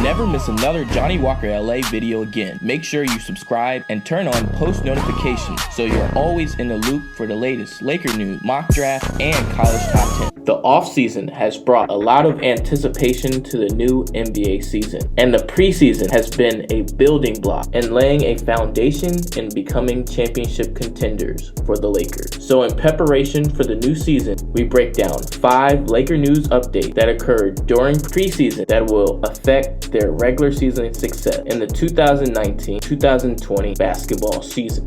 never miss another Johnny Walker LA video again, make sure you subscribe and turn on post notifications so you're always in the loop for the latest Laker news, mock draft, and college top 10. The offseason has brought a lot of anticipation to the new NBA season, and the preseason has been a building block and laying a foundation in becoming championship contenders for the Lakers. So in preparation for the new season, we break down 5 Laker news updates that occurred during preseason that will affect their regular season success in the 2019-2020 basketball season.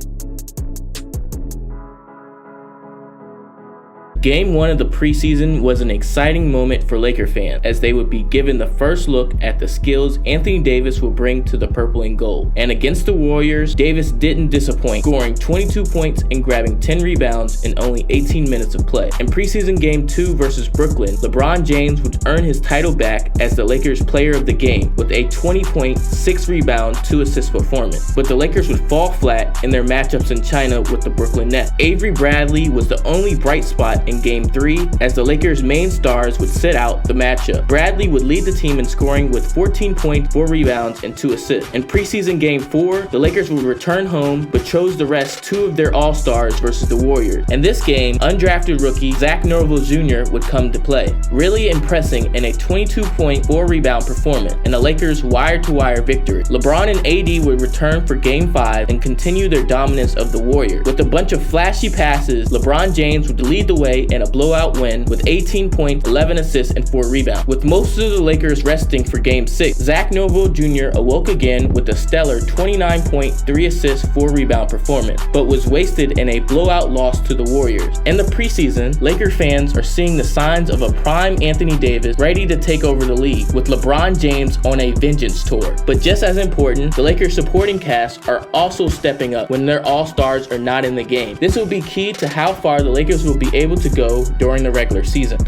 Game 1 of the preseason was an exciting moment for Laker fans as they would be given the first look at the skills Anthony Davis will bring to the purple and gold. And against the Warriors, Davis didn't disappoint, scoring 22 points and grabbing 10 rebounds in only 18 minutes of play. In preseason Game 2 versus Brooklyn, LeBron James would earn his title back as the Lakers player of the game with a 20-point, 6-rebound, 2-assist performance. But the Lakers would fall flat in their matchups in China with the Brooklyn Nets. Avery Bradley was the only bright spot in Game 3 as the Lakers' main stars would sit out the matchup. Bradley would lead the team in scoring with 14 points, 4 rebounds, and 2 assists. In preseason Game 4, the Lakers would return home but chose to rest 2 of their all-stars versus the Warriors. In this game, undrafted rookie Zach Norville Jr. would come to play, really impressing in a 22-point, 4-rebound performance in the Lakers' wire-to-wire victory. LeBron and AD would return for Game 5 and continue their dominance of the Warriors. With a bunch of flashy passes, LeBron James would lead the way in a blowout win with 18 points, 11 assists, and 4 rebounds. With most of the Lakers resting for Game 6, Zach Norville Jr. awoke again with a stellar 29-point, 3-assist, 4-rebound performance, but was wasted in a blowout loss to the Warriors. In the preseason, Laker fans are seeing the signs of a prime Anthony Davis ready to take over the league, with LeBron James on a vengeance tour. But just as important, the Lakers supporting cast are also stepping up when their all-stars are not in the game. This will be key to how far the Lakers will be able to go during the regular season.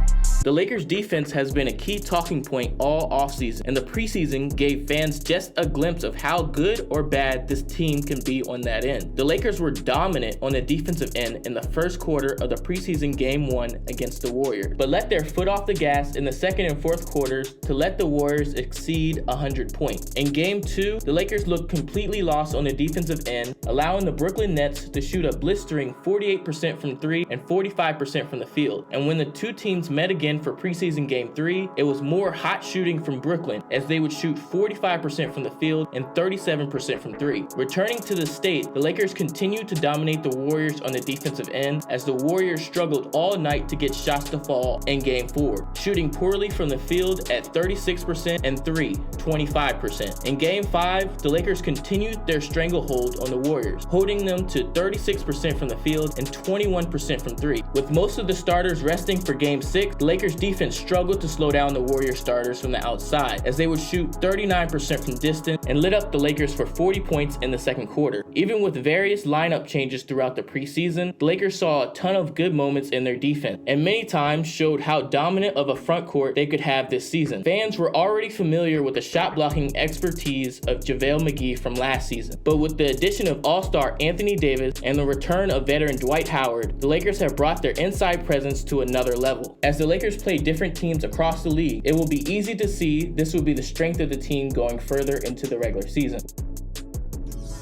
The Lakers' defense has been a key talking point all offseason, and the preseason gave fans just a glimpse of how good or bad this team can be on that end. The Lakers were dominant on the defensive end in the first quarter of the preseason Game 1 against the Warriors, but let their foot off the gas in the second and fourth quarters to let the Warriors exceed 100 points. In Game 2, the Lakers looked completely lost on the defensive end, allowing the Brooklyn Nets to shoot a blistering 48% from 3 and 45% from the field. And when the two teams met again for preseason Game 3, it was more hot shooting from Brooklyn as they would shoot 45% from the field and 37% from 3. Returning to the state, the Lakers continued to dominate the Warriors on the defensive end as the Warriors struggled all night to get shots to fall in Game 4, shooting poorly from the field at 36% and 3, 25%. In Game 5, the Lakers continued their stranglehold on the Warriors, holding them to 36% from the field and 21% from 3. With most of the starters resting for Game 6, the Lakers defense struggled to slow down the Warriors starters from the outside as they would shoot 39% from distance and lit up the Lakers for 40 points in the second quarter. Even with various lineup changes throughout the preseason, the Lakers saw a ton of good moments in their defense and many times showed how dominant of a front court they could have this season. Fans were already familiar with the shot blocking expertise of JaVale McGee from last season, but with the addition of all-star Anthony Davis and the return of veteran Dwight Howard, the Lakers have brought their inside presence to another level. As the Lakers play different teams across the league, it will be easy to see this will be the strength of the team going further into the regular season.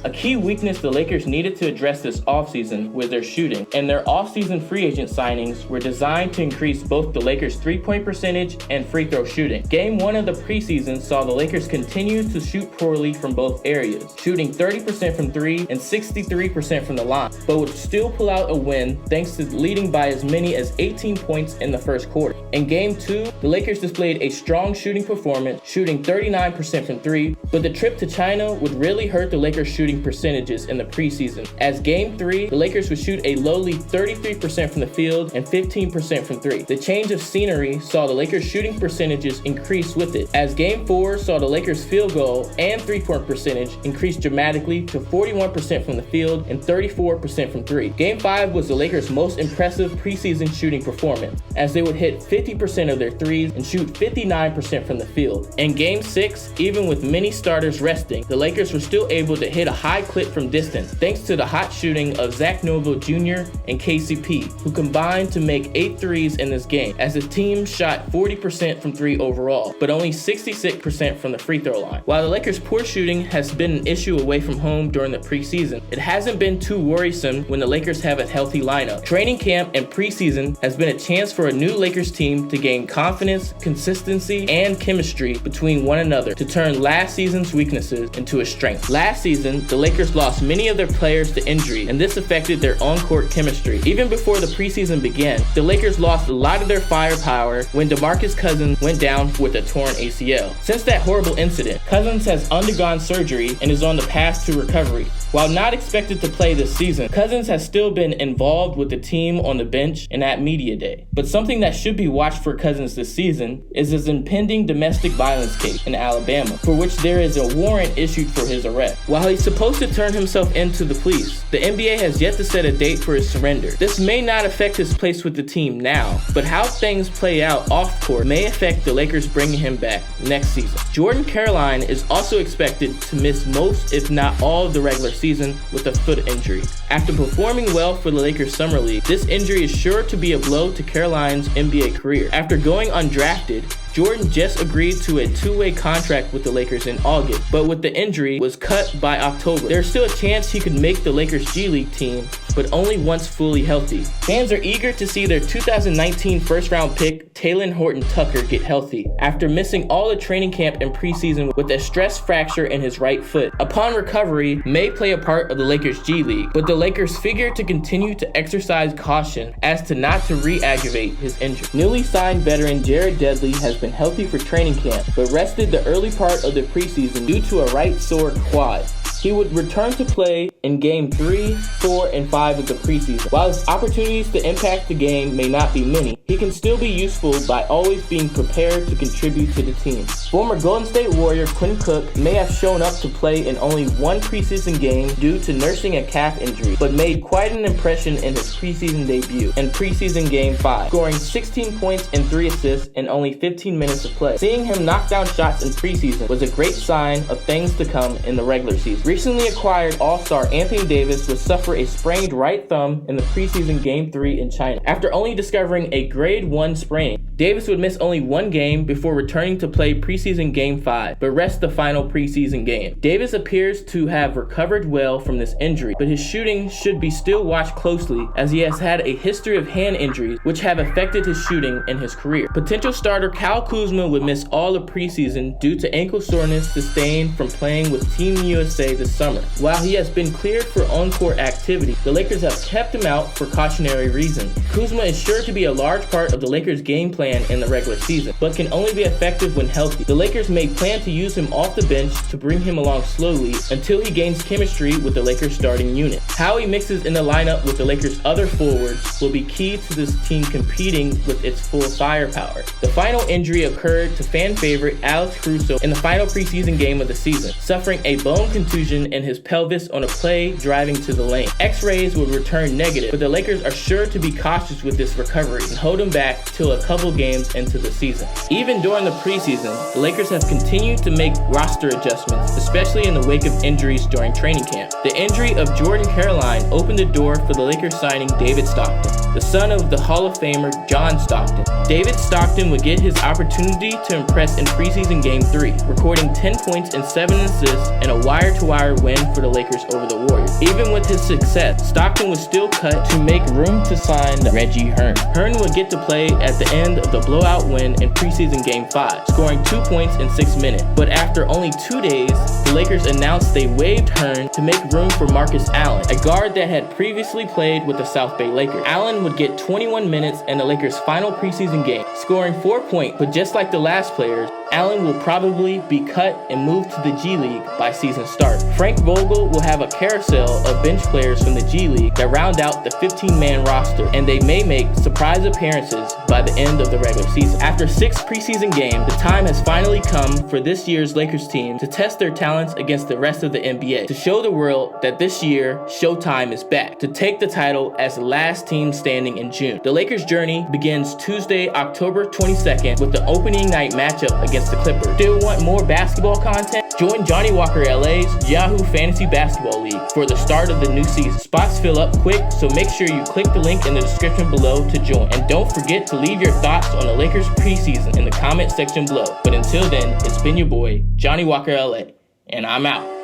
A key weakness the Lakers needed to address this offseason was their shooting, and their offseason free agent signings were designed to increase both the Lakers' three-point percentage and free throw shooting. Game 1 of the preseason saw the Lakers continue to shoot poorly from both areas, shooting 30% from 3 and 63% from the line, but would still pull out a win thanks to leading by as many as 18 points in the first quarter. In Game 2, the Lakers displayed a strong shooting performance, shooting 39% from 3, but the trip to China would really hurt the Lakers' shooting percentages in the preseason. As Game 3, the Lakers would shoot a lowly 33% from the field and 15% from 3. The change of scenery saw the Lakers' shooting percentages increase with it, as Game 4 saw the Lakers' field goal and three-point percentage increase dramatically to 41% from the field and 34% from 3. Game 5 was the Lakers' most impressive preseason shooting performance, as they would hit 50% of their threes and shoot 59% from the field. In Game 6, even with many starters resting, the Lakers were still able to hit a high clip from distance, thanks to the hot shooting of Zach Noble Jr. and KCP, who combined to make 8 threes in this game, as the team shot 40% from 3 overall, but only 66% from the free throw line. While the Lakers' poor shooting has been an issue away from home during the preseason, it hasn't been too worrisome when the Lakers have a healthy lineup. Training camp and preseason has been a chance for a new Lakers team to gain confidence, consistency, and chemistry between one another to turn last season's weaknesses into a strength. Last season, the Lakers lost many of their players to injury, and this affected their on-court chemistry. Even before the preseason began, the Lakers lost a lot of their firepower when DeMarcus Cousins went down with a torn ACL. Since that horrible incident, Cousins has undergone surgery and is on the path to recovery. While not expected to play this season, Cousins has still been involved with the team on the bench and at media day. But something that should be watched for Cousins this season is his impending domestic violence case in Alabama, for which there is a warrant issued for his arrest. While he's supposed to turn himself in to the police, the NBA has yet to set a date for his surrender. This may not affect his place with the team now, but how things play out off court may affect the Lakers bringing him back next season. Jordan Caroline is also expected to miss most, if not all, of the regular season with a foot injury. After performing well for the Lakers Summer League, this injury is sure to be a blow to Caroline's NBA career. After going undrafted, Jordan just agreed to a 2-way contract with the Lakers in August, but with the injury was cut by October. There's still a chance he could make the Lakers G League team, but only once fully healthy. Fans are eager to see their 2019 first-round pick, Talen Horton-Tucker, get healthy after missing all the training camp and preseason with a stress fracture in his right foot. Upon recovery, may play a part of the Lakers G League, but the Lakers figure to continue to exercise caution as to not to re-aggravate his injury. Newly signed veteran Jared Dudley has been healthy for training camp, but rested the early part of the preseason due to a right sore quad. He would return to play in Game 3, 4, and 5 of the preseason. While his opportunities to impact the game may not be many, he can still be useful by always being prepared to contribute to the team. Former Golden State Warrior Quinn Cook may have shown up to play in only one preseason game due to nursing a calf injury, but made quite an impression in his preseason debut in preseason Game 5, scoring 16 points and 3 assists in only 15 minutes of play. Seeing him knock down shots in preseason was a great sign of things to come in the regular season. Recently acquired All-Star Anthony Davis would suffer a sprained right thumb in the preseason Game 3 in China. After only discovering a grade 1 sprain, Davis would miss only one game before returning to play preseason Game 5, but rest the final preseason game. Davis appears to have recovered well from this injury, but his shooting should be still watched closely as he has had a history of hand injuries which have affected his shooting in his career. Potential starter Kyle Kuzma would miss all of preseason due to ankle soreness sustained from playing with Team USA this summer. While he has been cleared for on-court activity, the Lakers have kept him out for cautionary reasons. Kuzma is sure to be a large part of the Lakers' game plan in the regular season, but can only be effective when healthy. The Lakers may plan to use him off the bench to bring him along slowly until he gains chemistry with the Lakers starting unit. How he mixes in the lineup with the Lakers' other forwards will be key to this team competing with its full firepower. The final injury occurred to fan favorite Alex Caruso in the final preseason game of the season, suffering a bone contusion in his pelvis on a play driving to the lane. X-rays would return negative, but the Lakers are sure to be cautious with this recovery and hold him back till a couple games into the season. Even during the preseason, the Lakers have continued to make roster adjustments, especially in the wake of injuries during training camp. The injury of Jordan Caroline opened the door for the Lakers signing David Stockton, the son of the Hall of Famer John Stockton. David Stockton would get his opportunity to impress in preseason Game 3, recording 10 points and 7 assists in a wire-to-wire win for the Lakers over the Warriors. Even with his success, Stockton was still cut to make room to sign Reggie Hearn. Hearn would get to play at the end of the blowout win in preseason Game 5, scoring 2 points in 6 minutes. But after only 2 days, the Lakers announced they waived Hearn to make room for Marcus Allen, a guard that had previously played with the South Bay Lakers. Allen would get 21 minutes in the Lakers' final preseason game, scoring 4 points, but just like the last players, Allen will probably be cut and moved to the G League by season start. Frank Vogel will have a carousel of bench players from the G League that round out the 15-man roster, and they may make surprise appearances by the end of the regular season. After 6 preseason games, the time has finally come for this year's Lakers team to test their talents against the rest of the NBA, to show the world that this year, Showtime is back, to take the title as the last team standing in June. The Lakers' journey begins Tuesday, October 22nd with the opening night matchup against against the Clippers. Still want more basketball content? Join Johnny Walker LA's Yahoo Fantasy Basketball League for the start of the new season. Spots fill up quick, so make sure you click the link in the description below to join. And don't forget to leave your thoughts on the Lakers preseason in the comment section below. But until then, it's been your boy, Johnny Walker LA, and I'm out.